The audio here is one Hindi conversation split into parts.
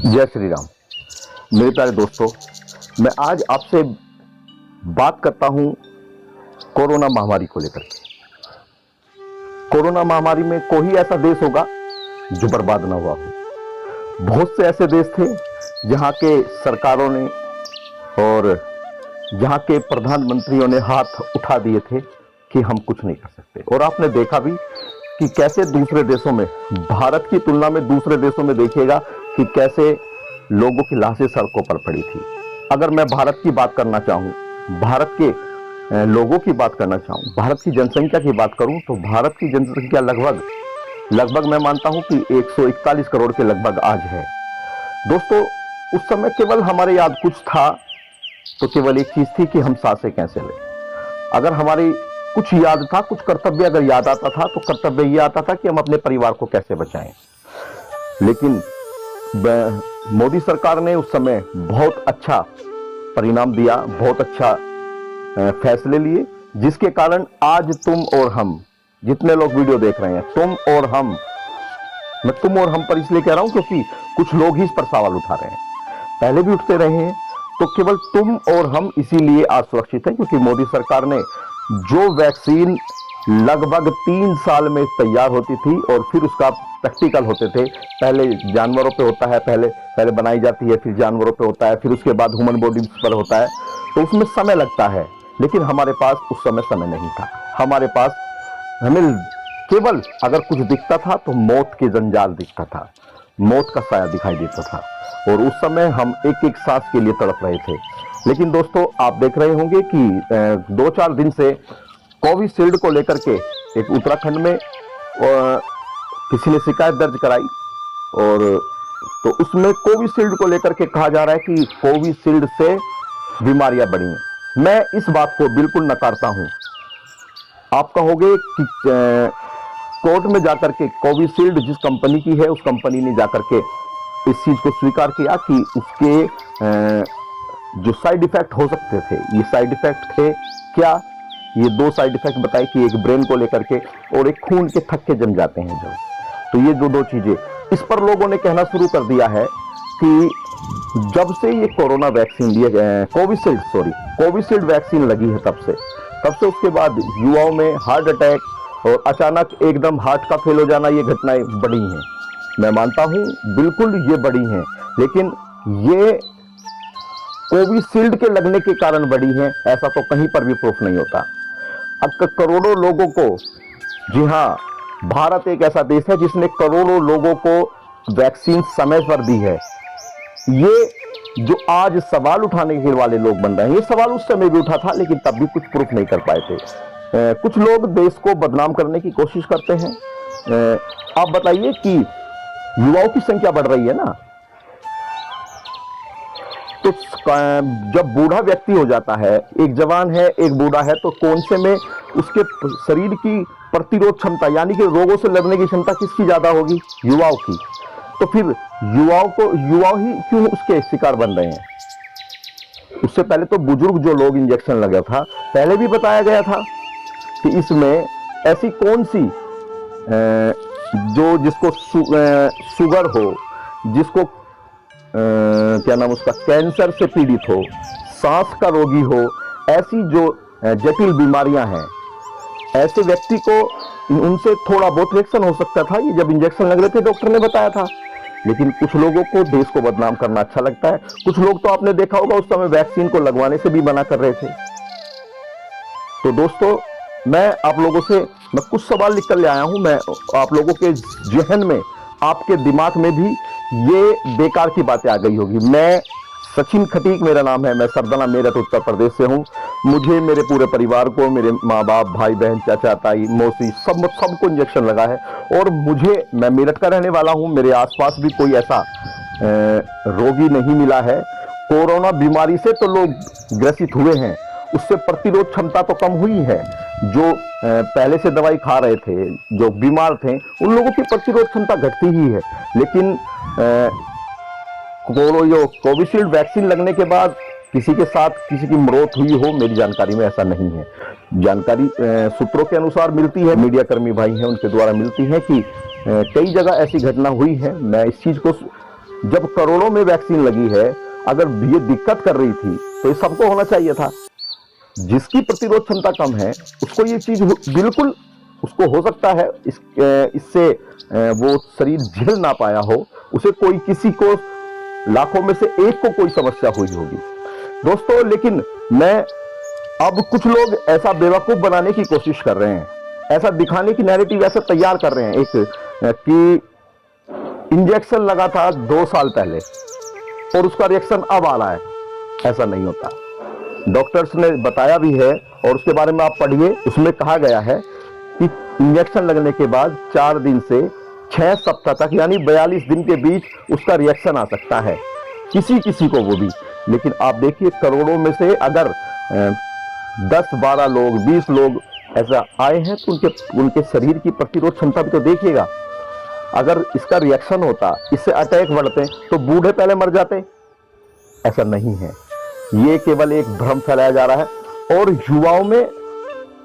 जय श्री राम। मेरे प्यारे दोस्तों, मैं आज आपसे बात करता हूं कोरोना महामारी को लेकर के। कोरोना महामारी में कोई ऐसा देश होगा जो बर्बाद ना हुआ हो। बहुत से ऐसे देश थे जहां के सरकारों ने और जहां के प्रधानमंत्रियों ने हाथ उठा दिए थे कि हम कुछ नहीं कर सकते। और आपने देखा भी कि कैसे दूसरे देशों में, भारत की तुलना में दूसरे देशों में देखिएगा कि कैसे लोगों की लाशें सड़कों पर पड़ी थी। अगर मैं भारत की बात करना चाहूं, भारत के लोगों की बात करना चाहूं, भारत की जनसंख्या की बात करूं, तो भारत की जनसंख्या लगभग मैं मानता हूं कि 141 करोड़ के लगभग आज है। दोस्तों, उस समय केवल हमारे याद कुछ था तो केवल एक चीज थी कि हम सांसें कैसे लें। अगर हमारी कुछ याद था, कुछ कर्तव्य अगर याद आता था तो कर्तव्य ये आता था कि हम अपने परिवार को कैसे बचाएं। लेकिन मोदी सरकार ने उस समय बहुत अच्छा परिणाम दिया, बहुत अच्छा फैसले लिए, जिसके कारण आज तुम और हम, जितने लोग वीडियो देख रहे हैं, तुम और हम, मैं तुम और हम पर इसलिए कह रहा हूं क्योंकि कुछ लोग ही इस पर सवाल उठा रहे हैं, पहले भी उठते रहे हैं। तो केवल तुम और हम इसीलिए आज सुरक्षित हैं क्योंकि मोदी सरकार ने जो वैक्सीन लगभग 3 साल में तैयार होती थी और फिर उसका प्रैक्टिकल होते थे, पहले जानवरों पे होता है, पहले बनाई जाती है, फिर जानवरों पे होता है, फिर उसके बाद ह्यूमन बॉडीज पर होता है, तो उसमें समय लगता है। लेकिन हमारे पास उस समय नहीं था। हमारे पास हमें केवल अगर कुछ दिखता था तो मौत के जंजाल दिखता था, मौत का साया दिखाई देता था, और उस समय हम एक एक सांस के लिए तड़प रहे थे। लेकिन दोस्तों, आप देख रहे होंगे कि 2-4 दिन से कोविशील्ड को लेकर के एक उत्तराखंड में किसी ने शिकायत दर्ज कराई, और तो उसमें कोविशील्ड को लेकर के कहा जा रहा है कि कोविशील्ड से बीमारियां बढ़ी हैं। मैं इस बात को बिल्कुल नकारता हूं। आप कहोगे कि कोर्ट में जाकर के कोविशील्ड जिस कंपनी की है, उस कंपनी ने जाकर के इस चीज को स्वीकार किया कि उसके जो साइड इफेक्ट हो सकते थे, ये साइड इफेक्ट थे क्या? ये 2 साइड इफेक्ट बताए कि एक ब्रेन को लेकर के और एक खून के थक्के जम जाते हैं जो, तो ये जो 2 चीजें, इस पर लोगों ने कहना शुरू कर दिया है कि जब से ये कोरोना वैक्सीन लिए, कोविशील्ड वैक्सीन लगी है, तब से उसके बाद युवाओं में हार्ट अटैक और अचानक एकदम हार्ट का फेल हो जाना, ये घटनाएं बढ़ी हैं। मैं मानता हूं बिल्कुल ये बढ़ी हैं, लेकिन ये कोविशील्ड के लगने के कारण बढ़ी हैं, ऐसा तो कहीं पर भी प्रूफ नहीं होता। अब करोड़ों लोगों को, जी हां, भारत एक ऐसा देश है जिसने करोड़ों लोगों को वैक्सीन समय पर दी है। ये जो आज सवाल उठाने के वाले लोग बन रहे हैं, ये सवाल उस समय भी उठा था, लेकिन तब भी कुछ प्रूफ नहीं कर पाए थे। कुछ लोग देश को बदनाम करने की कोशिश करते हैं। आप बताइए कि युवाओं की संख्या बढ़ रही है ना, तो जब बूढ़ा व्यक्ति हो जाता है, एक जवान है, एक बूढ़ा है, तो कौन से में उसके शरीर की प्रतिरोध क्षमता, यानी कि रोगों से लड़ने की क्षमता किसकी ज्यादा होगी? युवाओं की। तो फिर युवा ही क्यों उसके शिकार बन रहे हैं? उससे पहले तो बुजुर्ग जो लोग इंजेक्शन लगा था, पहले भी बताया गया था कि इसमें ऐसी कौन सी जो जिसको शुगर हो, जिसको क्या नाम उसका, कैंसर से पीड़ित हो, सांस का रोगी हो, ऐसी जो जटिल बीमारियां हैं, ऐसे व्यक्ति को उनसे थोड़ा बहुत रिएक्शन हो सकता था। ये जब इंजेक्शन लग रहे थे, डॉक्टर ने बताया था। लेकिन कुछ लोगों को देश को बदनाम करना अच्छा लगता है। कुछ लोग तो आपने देखा होगा उस समय वैक्सीन को लगवाने से भी मना कर रहे थे। तो दोस्तों, मैं आप लोगों से कुछ सवाल लिख कर ले आया हूं। मैं आप लोगों के जहन में, आपके दिमाग में भी ये बेकार की बातें आ गई होगी। मैं सचिन खटीक मेरा नाम है, मैं सरदना मेरठ उत्तर प्रदेश से हूं। मुझे, मेरे पूरे परिवार को, मेरे माँ बाप, भाई बहन, चाचा ताई, मौसी, सबको इंजेक्शन लगा है। और मैं मेरठ का रहने वाला हूं। मेरे आसपास भी कोई ऐसा रोगी नहीं मिला है। कोरोना बीमारी से तो लोग ग्रसित हुए हैं, उससे प्रतिरोध क्षमता तो कम हुई है। जो पहले से दवाई खा रहे थे, जो बीमार थे, उन लोगों की प्रतिरोध क्षमता घटती ही है। लेकिन कोविशील्ड वैक्सीन लगने के बाद किसी के साथ किसी की मौत हुई हो, मेरी जानकारी में ऐसा नहीं है। जानकारी सूत्रों के अनुसार मिलती है, मीडिया कर्मी भाई हैं उनके द्वारा मिलती है कि कई जगह ऐसी घटना हुई है। मैं इस चीज को जब करोड़ों में वैक्सीन लगी है, अगर ये दिक्कत कर रही थी तो ये सबको होना चाहिए था। जिसकी प्रतिरोध क्षमता कम है उसको ये चीज बिल्कुल उसको हो सकता है इससे वो शरीर झेल ना पाया हो, उसे कोई किसी को लाखों में से एक को कोई समस्या हुई होगी दोस्तों। लेकिन मैं अब कुछ लोग ऐसा बेवकूफ बनाने की कोशिश कर रहे हैं, ऐसा दिखाने की नैरेटिव ऐसा तैयार कर रहे हैं एक कि इंजेक्शन लगा था 2 साल पहले और उसका रिएक्शन अब आ रहा है। ऐसा नहीं होता, डॉक्टर्स ने बताया भी है और उसके बारे में आप पढ़िए। उसमें कहा गया है कि इंजेक्शन लगने के बाद 4 दिन से 6 सप्ताह तक यानी 42 दिन के बीच उसका रिएक्शन आ सकता है, किसी किसी को वो भी। लेकिन आप देखिए करोड़ों में से अगर 10-12 लोग 20 लोग ऐसा आए हैं तो उनके शरीर की प्रतिरोध क्षमता भी तो देखिएगा। अगर इसका रिएक्शन होता, इससे अटैक बढ़ते तो बूढ़े पहले मर जाते। ऐसा नहीं है, ये केवल एक भ्रम फैलाया जा रहा है। और युवाओं में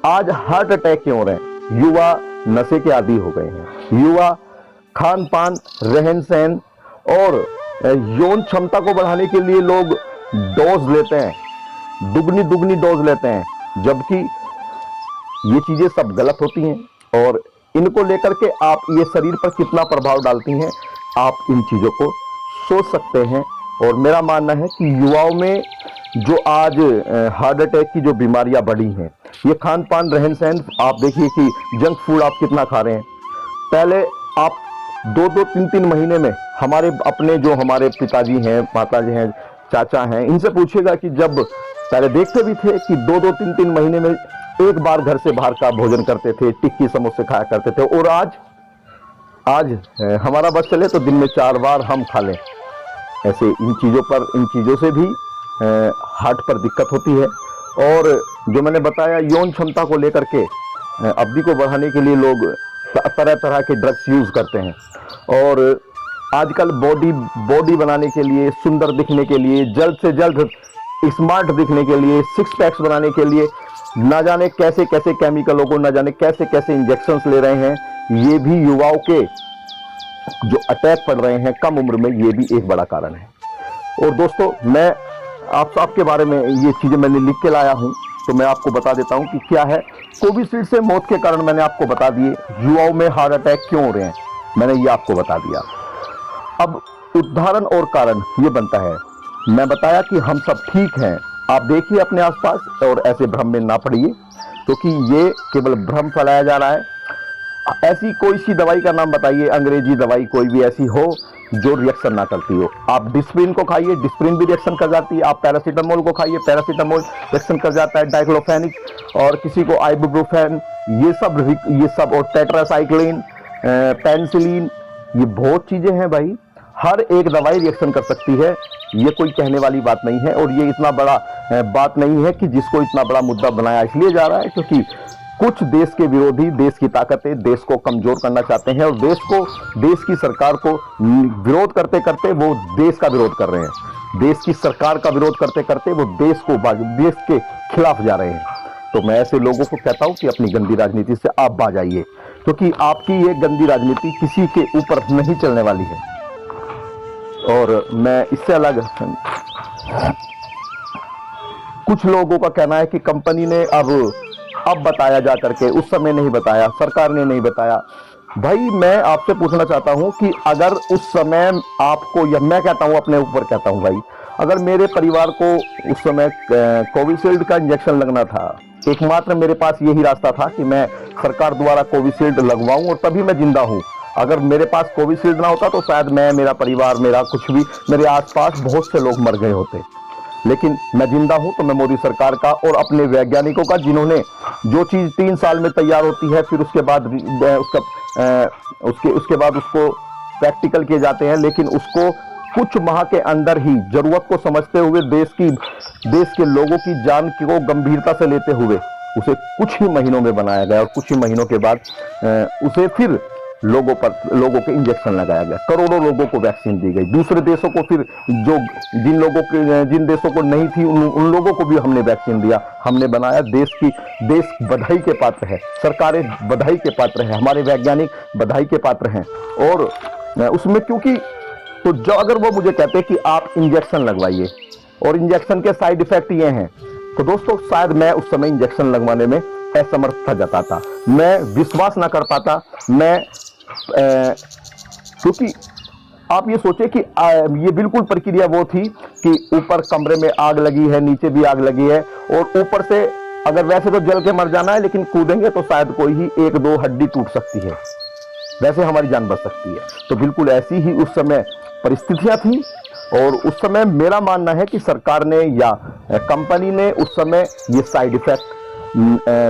आज हार्ट अटैक क्यों हो रहे हैं? युवा नशे के आदी हो गए हैं, युवा खान पान रहन सहन और यौन क्षमता को बढ़ाने के लिए लोग डोज लेते हैं, दुगनी डोज लेते हैं, जबकि ये चीजें सब गलत होती हैं। और इनको लेकर के आप ये शरीर पर कितना प्रभाव डालती हैं आप इन चीजों को सोच सकते हैं। और मेरा मानना है कि युवाओं में जो आज हार्ट अटैक की जो बीमारियां बढ़ी हैं, ये खान पान रहन सहन, आप देखिए कि जंक फूड आप कितना खा रहे हैं। पहले आप 2-2, 3-3 महीने में हमारे पिताजी हैं, माताजी हैं, चाचा हैं, इनसे पूछिएगा कि जब पहले देखते भी थे कि 2-2, 3-3 महीने में एक बार घर से बाहर का भोजन करते थे, टिक्की समोसे खाया करते थे। और आज हमारा बस चले तो दिन में 4 बार हम खा लें। ऐसे इन चीज़ों से भी हार्ट पर दिक्कत होती है। और जो मैंने बताया यौन क्षमता को लेकर के अवधि को बढ़ाने के लिए लोग तरह तरह के ड्रग्स यूज़ करते हैं। और आजकल बॉडी बनाने के लिए, सुंदर दिखने के लिए, जल्द से जल्द स्मार्ट दिखने के लिए, 6 पैक्स बनाने के लिए ना जाने कैसे कैसे केमिकलों को, ना जाने कैसे कैसे इंजेक्शंस ले रहे हैं। ये भी युवाओं के जो अटैक पड़ रहे हैं कम उम्र में, ये भी एक बड़ा कारण है। और दोस्तों मैं आप सबके बारे में ये चीज़ें मैंने लिख के लाया हूँ, तो मैं आपको बता देता हूँ कि क्या है। कोविशील्ड से मौत के कारण मैंने आपको बता दिए, युवाओं में हार्ट अटैक क्यों हो रहे हैं मैंने ये आपको बता दिया। अब उदाहरण और कारण ये बनता है, मैं बताया कि हम सब ठीक हैं, आप देखिए अपने आसपास और ऐसे भ्रम में ना पड़िए, क्योंकि ये केवल भ्रम फैलाया जा रहा है। ऐसी कोई सी दवाई का नाम बताइए, अंग्रेजी दवाई कोई भी ऐसी हो जो रिएक्शन ना करती हो। आप डिस्प्रिन को खाइए, डिस्प्रिन भी रिएक्शन कर जाती है। आप पैरासीटामोल को खाइए, पैरासीटामोल रिएक्शन कर जाता है। डाइक्लोफेनिक और किसी को आइबुप्रोफेन, ये सब और टेट्रासाइक्लिन, पेनिसिलिन, ये बहुत चीजें हैं भाई। हर एक दवाई रिएक्शन कर सकती है, ये कोई कहने वाली बात नहीं है। और ये इतना बड़ा बात नहीं है कि जिसको इतना बड़ा मुद्दा बनाया इसलिए जा रहा है क्योंकि कुछ देश के विरोधी, देश की ताकतें देश को कमजोर करना चाहते हैं और देश की सरकार को विरोध करते करते वो देश का विरोध कर रहे हैं। देश की सरकार का विरोध करते करते वो देश के खिलाफ जा रहे हैं। तो मैं ऐसे लोगों को कहता हूं कि अपनी गंदी राजनीति से आप बाज आइए, क्योंकि आपकी ये गंदी राजनीति किसी के ऊपर नहीं चलने वाली है। और मैं इससे अलग, कुछ लोगों का कहना है कि कंपनी ने अब बताया जा करके, उस समय नहीं बताया, सरकार ने नहीं बताया। भाई मैं आपसे पूछना चाहता हूं कि अगर उस समय आपको, या मैं कहता हूं अपने ऊपर कहता हूं भाई, अगर मेरे परिवार को उस समय कोविशील्ड का इंजेक्शन लगना था, एकमात्र मेरे पास यही रास्ता था कि मैं सरकार द्वारा कोविशील्ड लगवाऊं और तभी मैं जिंदा हूं। अगर मेरे पास कोविशील्ड ना होता तो शायद मैं, मेरा परिवार, मेरा कुछ भी, मेरे आसपास बहुत से लोग मर गए होते। लेकिन मैं जिंदा हूं तो मैं मोदी सरकार का और अपने वैज्ञानिकों का, जिन्होंने जो चीज 3 साल में तैयार होती है, फिर उसके बाद उसको प्रैक्टिकल किए जाते हैं, लेकिन उसको कुछ माह के अंदर ही जरूरत को समझते हुए देश के लोगों की जान को गंभीरता से लेते हुए उसे कुछ ही महीनों में बनाया गया और कुछ ही महीनों के बाद उसे फिर लोगों के इंजेक्शन लगाया गया। करोड़ों लोगों को वैक्सीन दी गई। दूसरे देशों को फिर जिन देशों को नहीं थी उन लोगों को भी हमने वैक्सीन दिया, हमने बनाया। देश बधाई के पात्र है, सरकारें बधाई के पात्र है, हमारे वैज्ञानिक बधाई के पात्र हैं। और उसमें क्योंकि तो जो अगर वो मुझे कहते कि आप इंजेक्शन लगवाइए और इंजेक्शन के साइड इफेक्ट ये हैं, तो दोस्तों शायद मैं उस समय इंजेक्शन लगवाने में असमर्थता जताता, मैं विश्वास ना कर पाता। क्योंकि आप ये सोचे कि ये बिल्कुल प्रक्रिया वो थी कि ऊपर कमरे में आग लगी है, नीचे भी आग लगी है, और ऊपर से अगर वैसे तो जल के मर जाना है, लेकिन कूदेंगे तो शायद कोई ही एक दो हड्डी टूट सकती है, वैसे हमारी जान बच सकती है। तो बिल्कुल ऐसी ही उस समय परिस्थितियां थी, और उस समय मेरा मानना है कि सरकार ने या कंपनी ने उस समय ये साइड इफेक्ट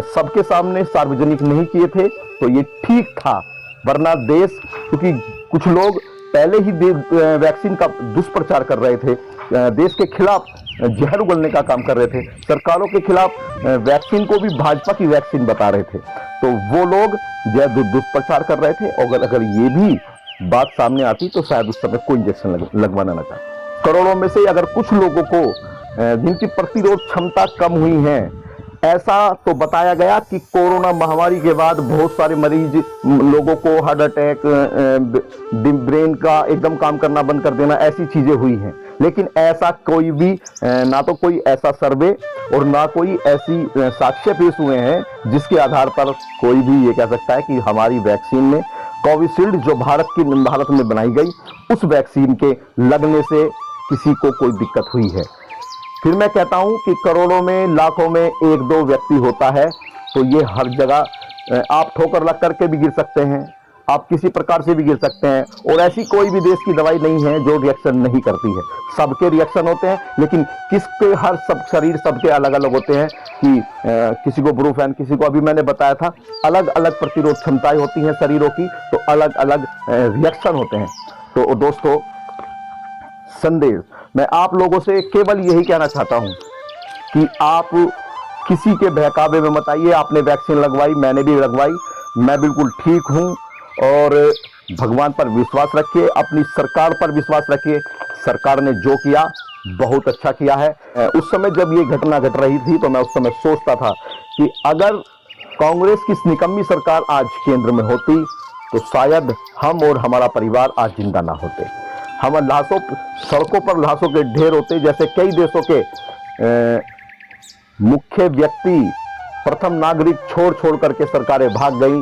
सबके सामने सार्वजनिक नहीं किए थे, तो ये ठीक था। वरना देश, क्योंकि कुछ लोग पहले ही वैक्सीन का दुष्प्रचार कर रहे थे, देश के खिलाफ जहर उगलने का काम कर रहे थे, सरकारों के खिलाफ वैक्सीन को भी भाजपा की वैक्सीन बता रहे थे, तो वो लोग दुष्प्रचार कर रहे थे। और अगर ये भी बात सामने आती तो शायद उस समय कोई इंजेक्शन लगवाना ना चाहता। करोड़ों में से अगर कुछ लोगों को जिनकी प्रतिरोध क्षमता कम हुई है, ऐसा तो बताया गया कि कोरोना महामारी के बाद बहुत सारे मरीज लोगों को हार्ट अटैक, ब्रेन का एकदम काम करना बंद कर देना, ऐसी चीजें हुई हैं। लेकिन ऐसा कोई भी ना तो कोई ऐसा सर्वे और ना कोई ऐसी साक्ष्य पेश हुए हैं जिसके आधार पर कोई भी ये कह सकता है कि हमारी वैक्सीन में, कोविशील्ड जो भारत में बनाई गई, उस वैक्सीन के लगने से किसी को कोई दिक्कत हुई है। फिर मैं कहता हूं कि करोड़ों में, लाखों में एक दो व्यक्ति होता है, तो ये हर जगह आप ठोकर लग करके भी गिर सकते हैं, आप किसी प्रकार से भी गिर सकते हैं, और ऐसी कोई भी देश की दवाई नहीं है जो रिएक्शन नहीं करती है। सबके रिएक्शन होते हैं, लेकिन किसके सब शरीर सबके अलग अलग होते हैं कि किसी को ब्रूफेन, किसी को, अभी मैंने बताया था, अलग अलग प्रतिरोध क्षमताएं होती हैं शरीरों की, तो अलग अलग रिएक्शन होते हैं। तो दोस्तों, संदेश मैं आप लोगों से केवल यही कहना चाहता हूं कि आप किसी के बहकावे में मत आइए। आपने वैक्सीन लगवाई, मैंने भी लगवाई, मैं बिल्कुल ठीक हूं, और भगवान पर विश्वास रखिए, अपनी सरकार पर विश्वास रखिए। सरकार ने जो किया बहुत अच्छा किया है। उस समय जब ये घटना घट रही थी तो मैं उस समय सोचता था कि अगर कांग्रेस की इस निकम्मी सरकार आज केंद्र में होती तो शायद हम और हमारा परिवार आज जिंदा ना होते। हम लाशों, सड़कों पर लाशों के ढेर होते, जैसे कई देशों के मुख्य व्यक्ति, प्रथम नागरिक छोड़ करके सरकारें भाग गई।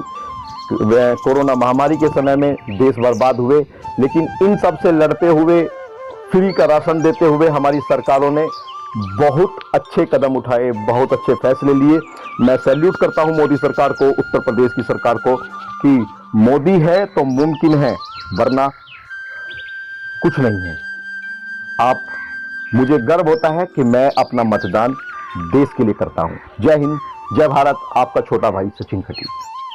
कोरोना महामारी के समय में देश बर्बाद हुए, लेकिन इन सब से लड़ते हुए, फ्री का राशन देते हुए हमारी सरकारों ने बहुत अच्छे कदम उठाए, बहुत अच्छे फैसले लिए। मैं सैल्यूट करता हूं मोदी सरकार को, उत्तर प्रदेश की सरकार को, कि मोदी है तो मुमकिन है, वरना कुछ नहीं है। आप, मुझे गर्व होता है कि मैं अपना मतदान देश के लिए करता हूं। जय हिंद, जय भारत, आपका छोटा भाई सचिन खटी।